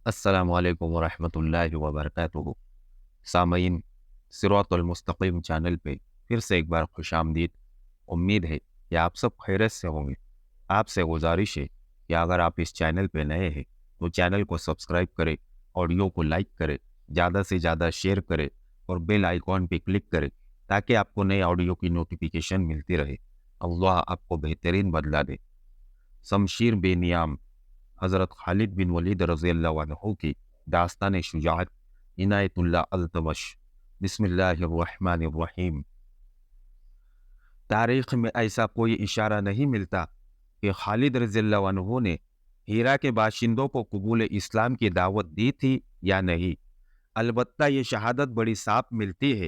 السلام علیکم ورحمۃ اللہ وبرکاتہ۔ سامعین، صراط المستقیم چینل پہ پھر سے ایک بار خوش آمدید۔ امید ہے کہ آپ سب خیریت سے ہوں گے۔ آپ سے گزارش ہے کہ اگر آپ اس چینل پہ نئے ہیں تو چینل کو سبسکرائب کریں، آڈیو کو لائک کریں، زیادہ سے زیادہ شیئر کریں اور بیل آئیکن پہ کلک کریں تاکہ آپ کو نئے آڈیو کی نوٹیفیکیشن ملتی رہے۔ اللہ آپ کو بہترین بدلہ دے۔ شمشیر بے نیام حضرت خالد بن ولید رضی اللہ عنہ کی داستان شجاعت عنایت اللہ التمش۔ بسم اللہ الرحمن الرحیم۔ تاریخ میں ایسا کوئی اشارہ نہیں ملتا کہ خالد رضی اللہ عنہ نے ہیرا کے باشندوں کو قبول اسلام کی دعوت دی تھی یا نہیں۔ البتہ یہ شہادت بڑی صاف ملتی ہے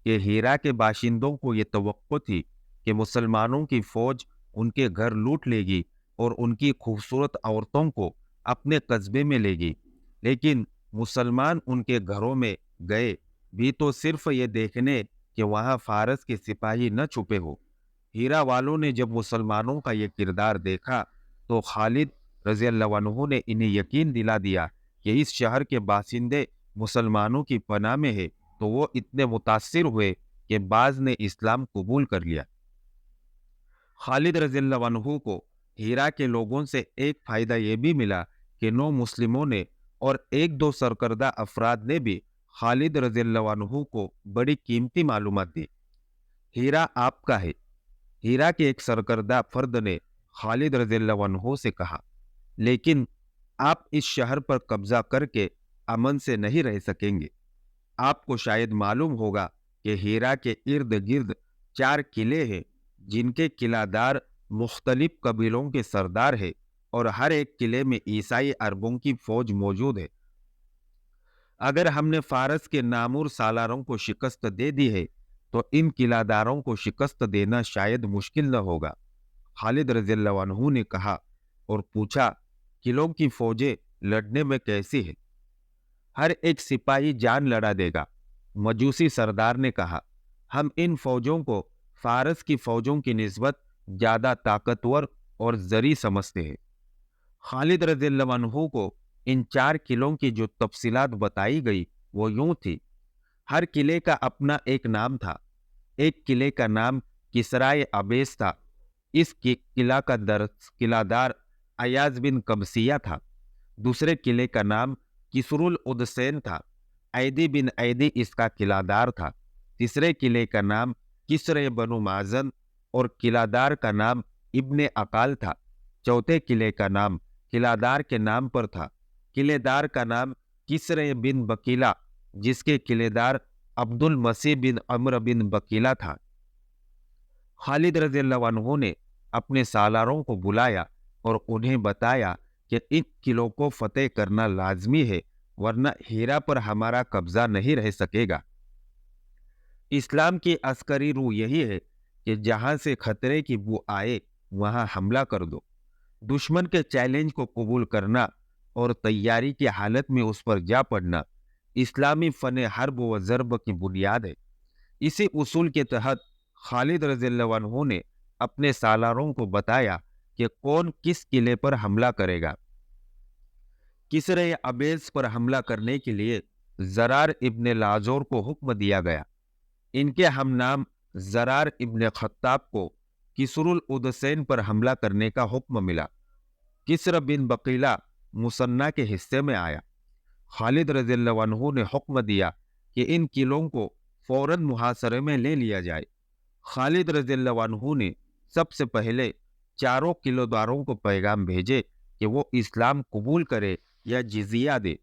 کہ ہیرا کے باشندوں کو یہ توقع تھی کہ مسلمانوں کی فوج ان کے گھر لوٹ لے گی اور ان کی خوبصورت عورتوں کو اپنے قصبے میں لے گی، لیکن مسلمان ان کے گھروں میں گئے بھی تو صرف یہ دیکھنے کہ وہاں فارس کے سپاہی نہ چھپے ہو۔ ہیرا والوں نے جب مسلمانوں کا یہ کردار دیکھا تو خالد رضی اللہ عنہ نے انہیں یقین دلا دیا کہ اس شہر کے باشندے مسلمانوں کی پناہ میں ہے، تو وہ اتنے متاثر ہوئے کہ بعض نے اسلام قبول کر لیا۔ خالد رضی اللہ عنہ کو ہیرا کے لوگوں سے ایک فائدہ یہ بھی ملا کہ 9 مسلموں نے اور 1-2 سرکردہ افراد نے بھی خالد رضی اللہ عنہ کو بڑی قیمتی معلومات دی۔ ہیرا آپ کا ہے۔ ہیرا کے ایک سرکردہ فرد نے خالد رضی اللہ عنہ سے کہا، لیکن آپ اس شہر پر قبضہ کر کے امن سے نہیں رہ سکیں گے۔ آپ کو شاید معلوم ہوگا کہ ہیرا کے ارد گرد 4 قلعے ہیں جن کے قلعہ دار مختلف قبیلوں کے سردار ہیں اور ہر ایک قلعے میں عیسائی عربوں کی فوج موجود ہے۔ اگر ہم نے فارس کے نامور سالاروں کو شکست دے دی ہے تو ان قلعہ داروں کو شکست دینا شاید مشکل نہ ہوگا۔ خالد رضی اللہ عنہ نے کہا اور پوچھا، قلعوں کی فوجیں لڑنے میں کیسی ہے؟ ہر ایک سپاہی جان لڑا دے گا۔ مجوسی سردار نے کہا، ہم ان فوجوں کو فارس کی فوجوں کی نسبت زیادہ طاقتور اور زرعی سمجھتے ہیں۔ خالد رضی اللہ عنہ کو ان 4 قلعوں کی جو تفصیلات بتائی گئی وہ یوں تھی۔ ہر قلعے کا اپنا ایک نام تھا۔ ایک قلعے کا نام کسرائے ابیس تھا۔ اس قلعہ کا قلعہ دار ایاز بن قبسیہ تھا۔ دوسرے قلعے کا نام کسر العدسین تھا۔ ایدی بن ایدی اس کا قلعہ دار تھا۔ تیسرے قلعے کا نام کسر بنو مازن اور قلعہ دار کا نام ابن اقال تھا۔ چوتھے قلعے کا نام قلعہ دار کے نام پر تھا۔ قلعہ دار کا نام کسر بن بکیلا جس کے قلعہ دار عبد المسیح بن عمر بن بکیلا تھا۔ خالد رضی اللہ عنہ نے اپنے سالاروں کو بلایا اور انہیں بتایا کہ ان قلعوں کو فتح کرنا لازمی ہے ورنہ ہیرا پر ہمارا قبضہ نہیں رہ سکے گا۔ اسلام کی عسکری روح یہی ہے کہ جہاں سے خطرے کی بو آئے وہاں حملہ کر دو۔ دشمن کے چیلنج کو قبول کرنا اور تیاری کی حالت میں اس پر جا پڑنا اسلامی فن حرب و ضرب کی بنیاد ہے۔ اسی اصول کے تحت خالد رضی اللہ عنہ نے اپنے سالاروں کو بتایا کہ کون کس قلعے پر حملہ کرے گا۔ کسر ابیز پر حملہ کرنے کے لیے زرار ابن لازور کو حکم دیا گیا۔ ان کے ہم نام زرار ابن خطاب کو کسر العدسین پر حملہ کرنے کا حکم ملا۔ کسر بن بقیلہ مثنیٰ کے حصے میں آیا۔ خالد رضی اللہ عنہ نے حکم دیا کہ ان قلعوں کو فوراً محاصرے میں لے لیا جائے۔ خالد رضی اللہ عنہ نے سب سے پہلے 4 قلعہ داروں کو پیغام بھیجے کہ وہ اسلام قبول کرے یا جزیہ دے۔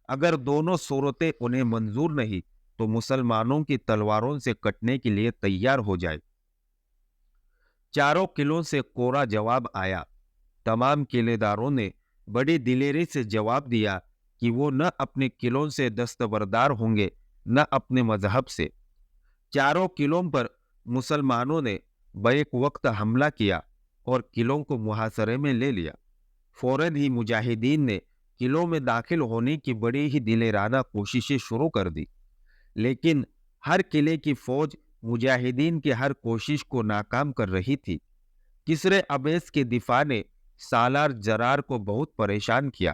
اگر دونوں صورتیں انہیں منظور نہیں تو مسلمانوں کی تلواروں سے کٹنے کے لیے تیار ہو جائے۔ 4 قلعوں سے کوڑا جواب آیا۔ تمام قلعہ داروں نے بڑی دلیری سے جواب دیا کہ وہ نہ اپنے قلعوں سے دستبردار ہوں گے نہ اپنے مذہب سے۔ 4 قلعوں پر مسلمانوں نے بیک وقت حملہ کیا اور قلعوں کو محاصرے میں لے لیا۔ فوراً ہی مجاہدین نے قلعوں میں داخل ہونے کی بڑی ہی دلیرانہ کوششیں شروع کر دی، لیکن ہر قلعے کی فوج مجاہدین کی ہر کوشش کو ناکام کر رہی تھی۔ کسر ابیس کے دفاع نے سالار زرار کو بہت پریشان کیا۔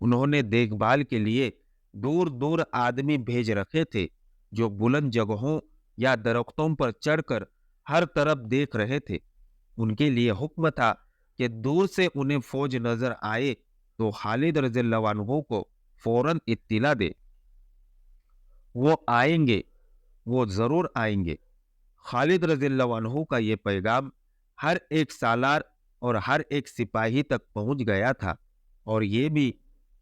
انہوں نے دیکھ بھال کے لیے دور دور آدمی بھیج رکھے تھے جو بلند جگہوں یا درختوں پر چڑھ کر ہر طرف دیکھ رہے تھے۔ ان کے لیے حکم تھا کہ دور سے انہیں فوج نظر آئے تو خالد رضی اللہ عنہ کو فوراً اطلاع دے۔ وہ آئیں گے، وہ ضرور آئیں گے۔ خالد رضی اللہ عنہ کا یہ پیغام ہر ایک سالار اور ہر ایک سپاہی تک پہنچ گیا تھا، اور یہ بھی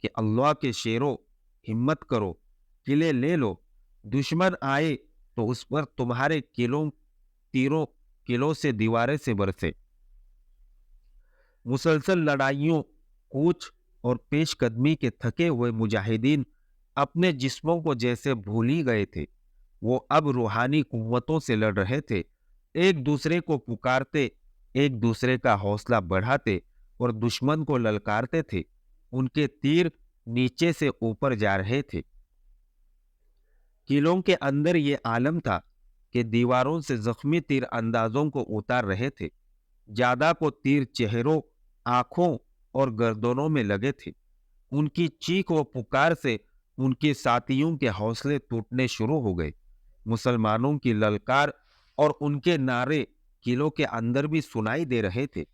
کہ اللہ کے شیرو، ہمت کرو، قلعے لے لو، دشمن آئے تو اس پر تمہارے قلعوں سے دیواریں سے برسے۔ مسلسل لڑائیوں، کوچ اور پیش قدمی کے تھکے ہوئے مجاہدین اپنے جسموں کو جیسے بھول ہی گئے تھے۔ وہ اب روحانی قوتوں سے لڑ رہے تھے، ایک دوسرے کو پکارتے، ایک دوسرے کا حوصلہ بڑھاتے اور دشمن کو للکارتے تھے۔ ان کے تیر نیچے سے اوپر جا رہے تھے۔ قلعوں کے اندر یہ عالم تھا کہ دیواروں سے زخمی تیر اندازوں کو اتار رہے تھے۔ زیادہ کو تیر چہروں، آنکھوں اور گردنوں میں لگے تھے۔ ان کی چیخ و پکار سے ان کے ساتھیوں کے حوصلے ٹوٹنے شروع ہو گئے۔ مسلمانوں کی للکار اور ان کے نعرے قلعوں کے اندر بھی سنائی دے رہے تھے۔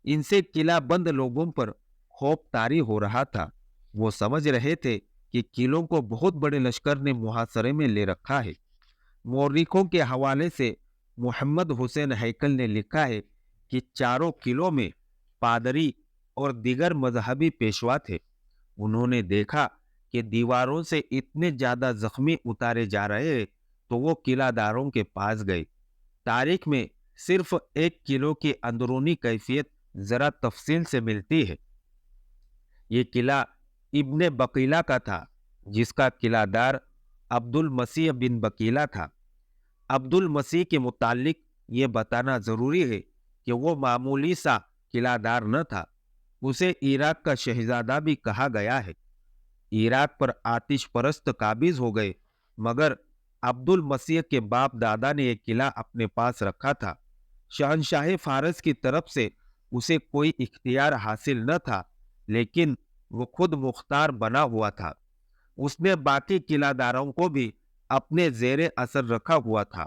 ان سے قلعہ بند لوگوں پر خوف طاری ہو رہا تھا۔ وہ سمجھ رہے تھے کہ قلعوں کو بہت بڑے لشکر نے محاصرے میں لے رکھا ہے۔ مورخوں کے حوالے سے محمد حسین ہیکل نے لکھا ہے کہ چاروں قلعوں میں پادری اور دیگر مذہبی پیشوا تھے۔ انہوں نے دیکھا کہ دیواروں سے اتنے زیادہ زخمی اتارے جا رہے ہیں تو وہ قلعہ داروں کے پاس گئے۔ تاریخ میں صرف ایک قلعوں کی اندرونی کیفیت ذرا تفصیل سے ملتی ہے۔ یہ قلعہ ابن بقیلہ کا تھا، جس کا قلعہ دار عبد المسیح بن بقیلہ تھا۔ عبد المسیح کے متعلق یہ بتانا ضروری ہے کہ وہ معمولی سا قلعہ دار نہ تھا، اسے عراق کا شہزادہ بھی کہا گیا ہے۔ عراق پر آتش پرست قابض ہو گئے، مگر عبد المسیح کے باپ دادا نے یہ قلعہ اپنے پاس رکھا تھا۔ شہنشاہ فارس کی طرف سے اسے کوئی اختیار حاصل نہ تھا، لیکن وہ خود مختار بنا ہوا تھا۔ اس نے باقی قلعہ داروں کو بھی اپنے زیر اثر رکھا ہوا تھا۔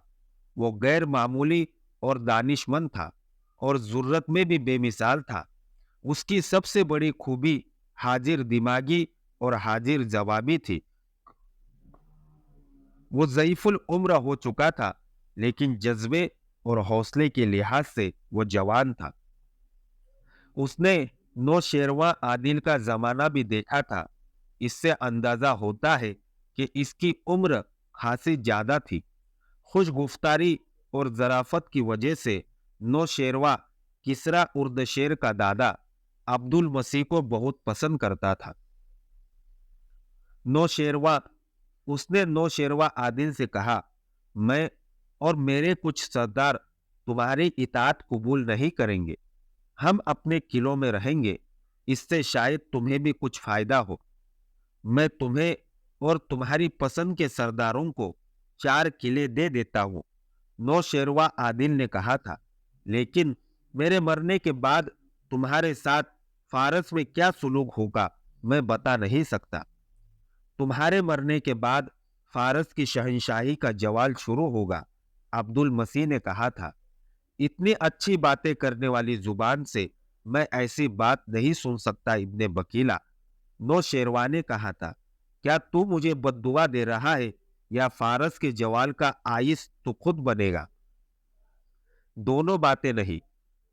وہ غیر معمولی اور دانش مند تھا اور ضرورت میں بھی بے مثال تھا۔ اس کی سب سے بڑی خوبی حاضر دماغی اور حاضر جوابی تھی۔ وہ ضعیف العمر ہو چکا تھا، لیکن جذبے اور حوصلے کے لحاظ سے وہ جوان تھا۔ اس نے نوشیروان عادل کا زمانہ بھی دیکھا تھا۔ اس سے اندازہ ہوتا ہے کہ اس کی عمر خاصی زیادہ تھی۔ خوش گفتاری اور ظرافت کی وجہ سے نوشیروان کسریٰ اردشیر کا دادا عبد المسیح کو بہت پسند کرتا تھا۔ اس نے نوشیروان عادل سے کہا، میں اور میرے کچھ سردار تمہاری اطاعت قبول نہیں کریں گے۔ ہم اپنے قلعوں میں رہیں گے، اس سے شاید تمہیں بھی کچھ فائدہ ہو۔ میں تمہیں اور تمہاری پسند کے سرداروں کو 4 قلعے دے دیتا ہوں۔ نوشیروان عادل نے کہا تھا، لیکن میرے مرنے کے بعد تمہارے ساتھ فارس میں کیا سلوک ہوگا میں بتا نہیں سکتا۔ تمہارے مرنے کے بعد فارس کی شہنشاہی کا زوال شروع ہوگا، عبد المسیح نے کہا تھا۔ اتنی اچھی باتیں کرنے والی زبان سے میں ایسی بات نہیں سن سکتا ابن بقیلہ۔ نوشیروان نے کہا تھا، کیا تو مجھے بد دعا دے رہا ہے یا فارس کے زوال کا باعث تو خود بنے گا؟ دونوں باتیں نہیں،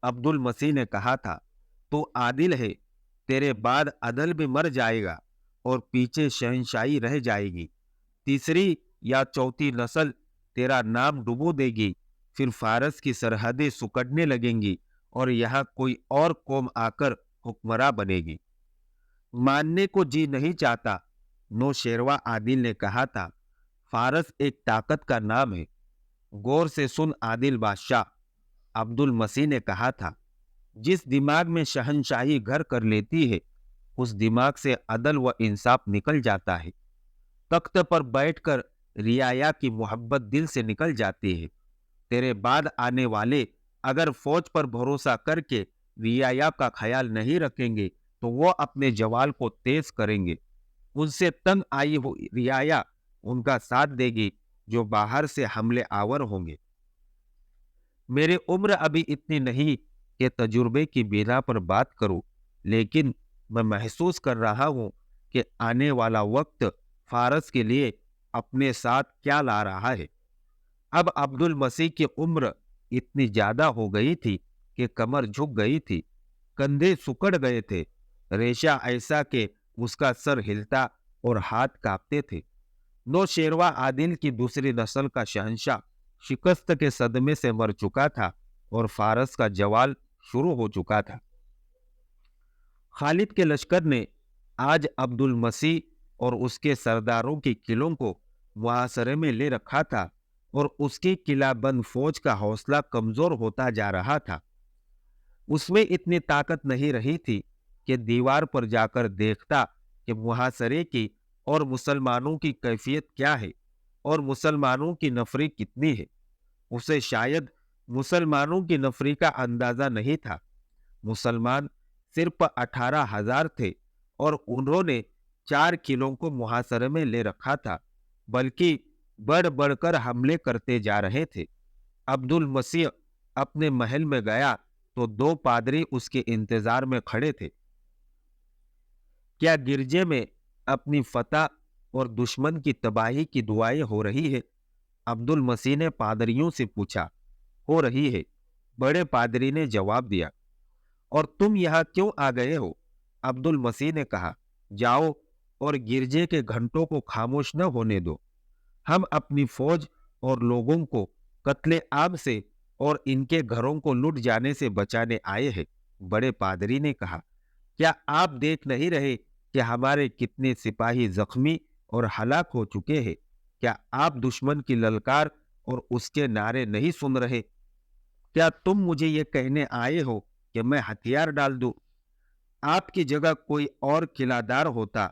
عبد المسیح نے کہا تھا۔ تو عادل ہے، تیرے بعد عدل بھی مر جائے گا اور پیچھے شہنشاہی رہ جائے گی۔ تیسری یا چوتھی نسل تیرا نام ڈبو دے گی، پھر فارس کی سرحدیں سکڑنے لگیں گی اور یہاں کوئی اور قوم آ کر حکمراں بنے گی۔ ماننے کو جی نہیں چاہتا، نوشیروان عادل نے کہا تھا۔ فارس ایک طاقت کا نام ہے، غور سے سن عادل بادشاہ، عبد المسیح نے کہا تھا۔ جس دماغ میں شہنشاہی گھر کر لیتی ہے، اس دماغ سے عدل و انصاف نکل جاتا ہے۔ تخت پر بیٹھ کر رعایا کی محبت دل سے نکل جاتی ہے۔ تیرے بعد آنے والے اگر فوج پر بھروسہ کر کے رعایا کا خیال نہیں رکھیں گے تو وہ اپنے جوال کو تیز کریں گے، ان سے تنگ آئی ہوئی رعایا ان کا ساتھ دے گی جو باہر سے حملے آور ہوں گے۔ میری عمر ابھی اتنی نہیں کہ تجربے کی بنا پر بات کروں، لیکن میں محسوس کر رہا ہوں کہ آنے والا وقت فارس کے لیے اپنے ساتھ کیا لا رہا ہے۔ اب عبد المسیح کی عمر اتنی زیادہ ہو گئی تھی کہ کمر جھک گئی تھی، کندھے سکڑ گئے تھے، ریشہ ایسا کہ اس کا سر ہلتا اور ہاتھ کانپتے تھے۔ نوشیروہ عادل کی دوسری نسل کا شہنشاہ شکست کے صدمے سے مر چکا تھا اور فارس کا زوال شروع ہو چکا تھا۔ خالد کے لشکر نے آج عبد المسیح اور اس کے سرداروں کے قلعوں کو محاصرے میں لے رکھا تھا اور اس کی قلعہ بند فوج کا حوصلہ کمزور ہوتا جا رہا تھا۔ اس میں اتنی طاقت نہیں رہی تھی کہ دیوار پر جا کر دیکھتا کہ محاصرے کی اور مسلمانوں کی کیفیت کیا ہے اور مسلمانوں کی نفری کتنی ہے۔ اسے شاید مسلمانوں کی نفری کا اندازہ نہیں تھا۔ مسلمان صرف 18,000 تھے اور انہوں نے 4 قلعوں کو محاصرے میں لے رکھا تھا، بلکہ بڑھ بڑھ کر حملے کرتے جا رہے تھے۔ عبد المسیح اپنے محل میں گیا تو 2 پادری اس کے انتظار میں کھڑے تھے۔ کیا گرجے میں اپنی فتح اور دشمن کی تباہی کی دعائیں ہو رہی ہے؟ عبد المسیح نے پادریوں سے پوچھا۔ ہو رہی ہے، بڑے پادری نے جواب دیا۔ اور تم یہاں کیوں آ گئے ہو؟ عبد المسیح نے کہا، جاؤ اور گرجے کے گھنٹوں کو خاموش نہ ہونے دو۔ ہم اپنی فوج اور لوگوں کو قتل عام سے اور ان کے گھروں کو لٹ جانے سے بچانے آئے ہیں۔ بڑے پادری نے کہا، کیا آپ دیکھ نہیں رہے کہ ہمارے کتنے سپاہی زخمی اور ہلاک ہو چکے ہیں؟ کیا آپ دشمن کی للکار اور اس کے نعرے نہیں سن رہے؟ کیا تم مجھے یہ کہنے آئے ہو کہ میں ہتھیار ڈال دوں؟ آپ کی جگہ کوئی اور قلعہ دار ہوتا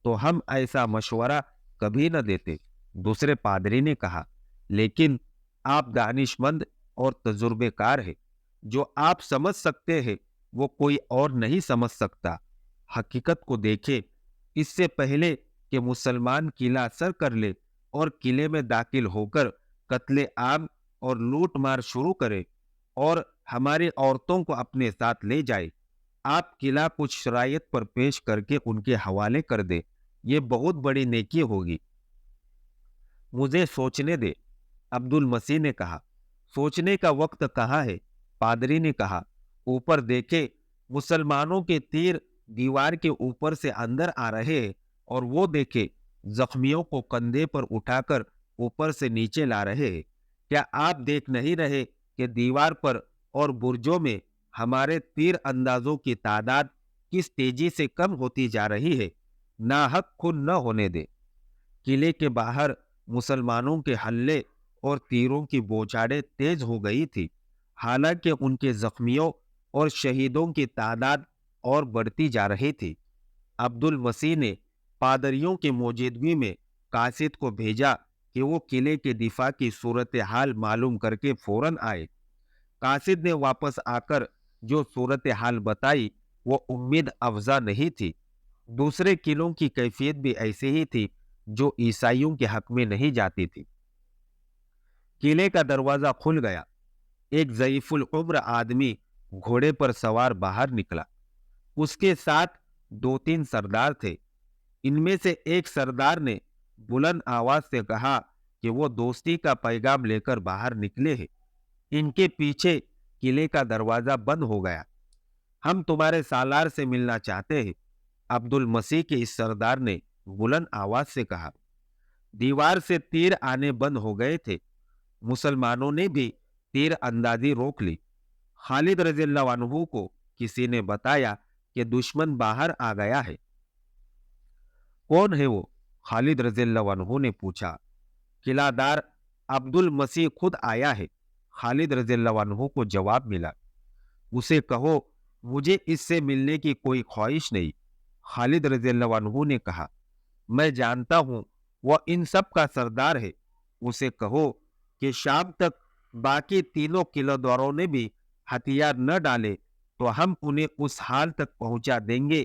تو ہم ایسا مشورہ کبھی نہ دیتے۔ دوسرے پادری نے کہا، لیکن آپ دانش مند اور تجربے کار ہیں، جو آپ سمجھ سکتے ہیں وہ کوئی اور نہیں سمجھ سکتا۔ حقیقت کو دیکھیں، اس سے پہلے کہ مسلمان قلعہ سر کر لے اور قلعے میں داخل ہو کر قتل عام اور لوٹ مار شروع کرے اور ہماری عورتوں کو اپنے ساتھ لے جائے، آپ قلعہ کچھ شرائط پر پیش کر کے ان کے حوالے کر دے، یہ بہت بڑی نیکی ہوگی۔ مجھے سوچنے دے، عبد المسیح نے کہا۔ سوچنے کا وقت کہاں ہے؟ پادری نے کہا، اوپر دیکھے، مسلمانوں کے تیر دیوار کے اوپر سے اندر آ رہے ہیں، اور وہ دیکھے، زخمیوں کو کندھے پر اٹھا کر اوپر سے نیچے لا رہے ہیں۔ کیا آپ دیکھ نہیں رہے کہ دیوار پر اور برجوں میں ہمارے تیر اندازوں کی تعداد کس تیزی سے کم ہوتی جا رہی ہے؟ ناحق خون نہ ہونے دے۔ قلعے کے باہر مسلمانوں کے حلے اور تیروں کی بوچھاریں تیز ہو گئی تھی، حالانکہ ان کے زخمیوں اور شہیدوں کی تعداد اور بڑھتی جا رہی تھی۔ عبد المسیح نے پادریوں کی موجودگی میں قاصد کو بھیجا کہ وہ قلعے کے دفاع کی صورتحال معلوم کر کے فوراً آئے۔ قاصد نے واپس آ کر جو صورتحال بتائی وہ امید افزا نہیں تھی۔ دوسرے قلعوں کی کیفیت بھی ایسی ہی تھی جو عیسائیوں کے حق میں نہیں جاتی تھی۔ قلعے کا دروازہ کھل گیا۔ ایک ضعیف العمر آدمی گھوڑے پر سوار باہر نکلا۔ اس کے ساتھ 2-3 سردار تھے۔ ان میں سے ایک سردار نے بلند آواز سے کہا کہ وہ دوستی کا پیغام لے کر باہر نکلے ہیں۔ ان کے پیچھے قلعے کا دروازہ بند ہو گیا۔ ہم تمہارے سالار سے ملنا چاہتے ہیں، عبد المسیح کے اس سردار نے بلند آواز سے کہا۔ دیوار سے تیر آنے بند ہو گئے تھے۔ مسلمانوں نے بھی تیر اندازی روک لی۔ خالد رضی اللہ عنہ کو کسی نے بتایا کہ دشمن باہر آ گیا ہے۔ کون ہے وہ؟ خالد رضی اللہ عنہ نے پوچھا۔ قلعہ دار عبد المسیح خود آیا ہے، خالد رضی اللہ عنہ کو جواب ملا۔ اسے کہو مجھے اس سے ملنے کی کوئی خواہش نہیں، خالد رضی اللہ عنہ نے کہا۔ میں جانتا ہوں وہ ان سب کا سردار ہے، اسے کہو کہ شام تک باقی تینوں قلعہ داروں نے بھی ہتھیار نہ ڈالے تو ہم انہیں اس حال تک پہنچا دیں گے